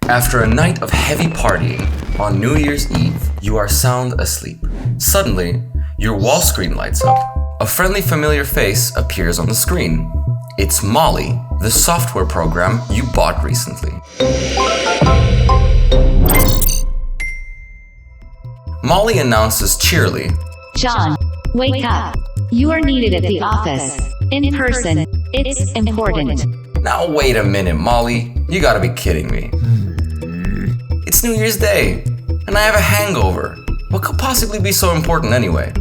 After a night of heavy partying on New Year's Eve, you are sound asleep. Suddenly, your wall screen lights up. A friendly familiar face appears on the screen. It's Molly, the software program you bought recently. Molly announces cheerily, "John, wake up. You are needed at the office. In person. It's important." "Now wait a minute, Molly. You gotta be kidding me. It's New Year's Day, and I have a hangover. What could possibly be so important anyway?"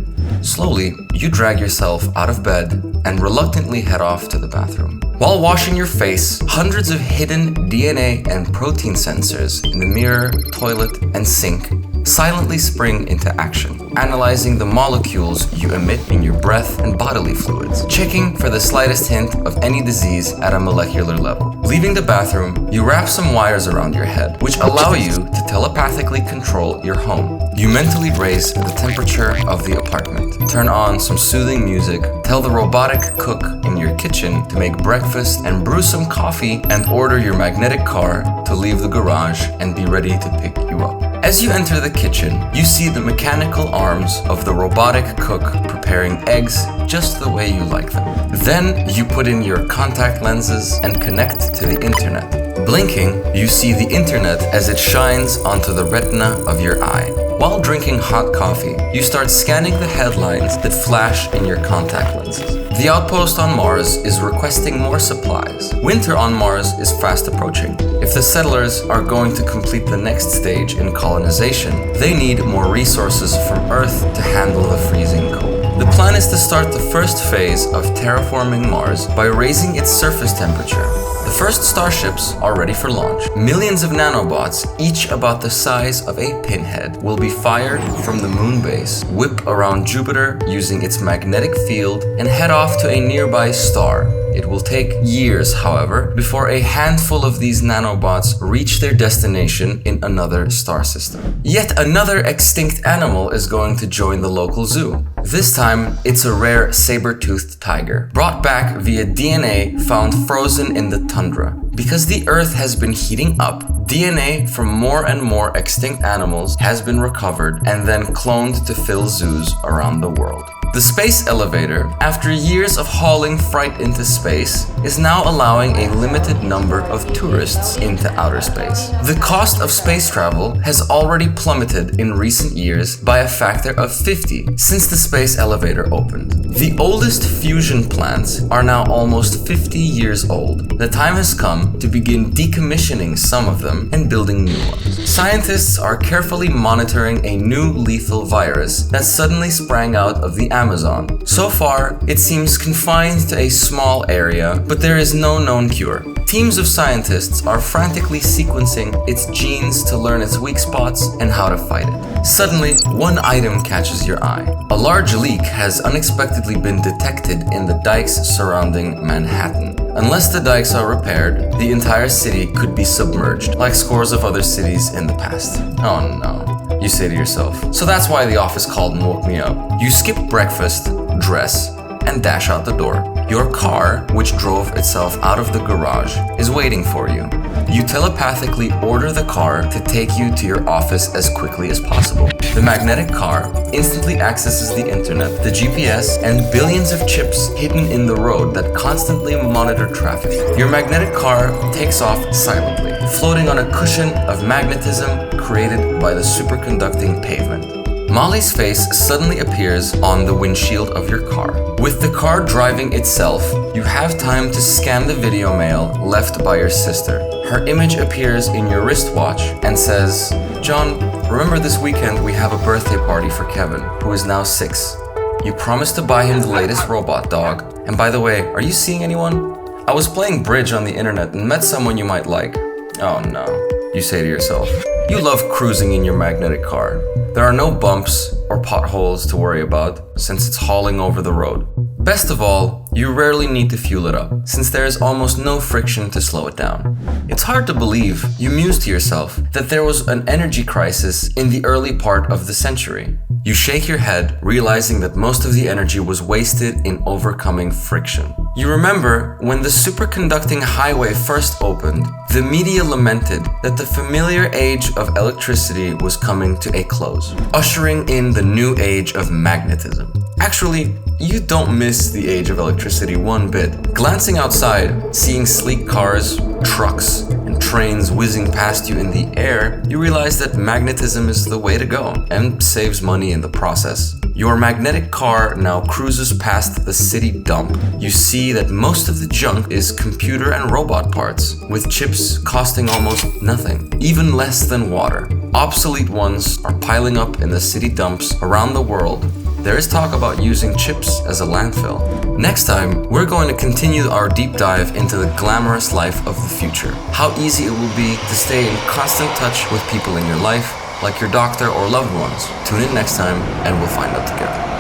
Slowly, you drag yourself out of bed and reluctantly head off to the bathroom. While washing your face, hundreds of hidden DNA and protein sensors in the mirror, toilet, and sink silently spring into action, analyzing the molecules you emit in your breath and bodily fluids, checking for the slightest hint of any disease at a molecular level. Leaving the bathroom, you wrap some wires around your head, which allow you to telepathically control your home. You mentally raise the temperature of the apartment, turn on some soothing music, tell the robotic cook in your kitchen to make breakfast and brew some coffee, and order your magnetic car to leave the garage and be ready to pick you up. As you enter the kitchen, you see the mechanical arms of the robotic cook preparing eggs just the way you like them. Then you put in your contact lenses and connect to the internet. Blinking, you see the internet as it shines onto the retina of your eye. While drinking hot coffee, you start scanning the headlines that flash in your contact lenses. The outpost on Mars is requesting more supplies. Winter on Mars is fast approaching. If the settlers are going to complete the next stage in colonization, they need more resources from Earth to handle the freezing cold. The plan is to start the first phase of terraforming Mars by raising its surface temperature. The first starships are ready for launch. Millions of nanobots, each about the size of a pinhead, will be fired from the moon base, whip around Jupiter using its magnetic field, and head off to a nearby star. It will take years, however, before a handful of these nanobots reach their destination in another star system. Yet another extinct animal is going to join the local zoo. This time, it's a rare saber-toothed tiger, brought back via DNA found frozen in the tundra. Because the Earth has been heating up, DNA from more and more extinct animals has been recovered and then cloned to fill zoos around the world. The space elevator, after years of hauling freight into space, is now allowing a limited number of tourists into outer space. The cost of space travel has already plummeted in recent years by a factor of 50 since the space elevator opened. The oldest fusion plants are now almost 50 years old. The time has come to begin decommissioning some of them and building new ones. Scientists are carefully monitoring a new lethal virus that suddenly sprang out of the Amazon. So far, it seems confined to a small area, but there is no known cure. Teams of scientists are frantically sequencing its genes to learn its weak spots and how to fight it. Suddenly, one item catches your eye. A large leak has unexpectedly been detected in the dikes surrounding Manhattan. Unless the dikes are repaired, the entire city could be submerged, like scores of other cities in the past. Oh no, you say to yourself. So that's why the office called and woke me up. You skip breakfast, dress, and dash out the door. Your car, which drove itself out of the garage, is waiting for you. You telepathically order the car to take you to your office as quickly as possible. The magnetic car instantly accesses the internet, the GPS, and billions of chips hidden in the road that constantly monitor traffic. Your magnetic car takes off silently, floating on a cushion of magnetism created by the superconducting pavement. Molly's face suddenly appears on the windshield of your car. With the car driving itself, you have time to scan the video mail left by your sister. Her image appears in your wristwatch and says, "John, remember this weekend we have a birthday party for Kevin, who is now 6. You promised to buy him the latest robot dog. And by the way, are you seeing anyone? I was playing bridge on the internet and met someone you might like." Oh no, you say to yourself. You love cruising in your magnetic car. There are no bumps or potholes to worry about since it's hauling over the road. Best of all, you rarely need to fuel it up since there is almost no friction to slow it down. It's hard to believe, you muse to yourself, that there was an energy crisis in the early part of the century. You shake your head, realizing that most of the energy was wasted in overcoming friction. You remember when the superconducting highway first opened, the media lamented that the familiar age of electricity was coming to a close, ushering in the new age of magnetism. Actually, you don't miss the age of electricity one bit. Glancing outside, seeing sleek cars, trucks, and trains whizzing past you in the air, you realize that magnetism is the way to go and saves money in the process. Your magnetic car now cruises past the city dump. You see that most of the junk is computer and robot parts, with chips costing almost nothing, even less than water. Obsolete ones are piling up in the city dumps around the world. There is talk about using chips as a landfill. Next time, we're going to continue our deep dive into the glamorous life of the future. How easy it will be to stay in constant touch with people in your life, like your doctor or loved ones. Tune in next time and we'll find out together.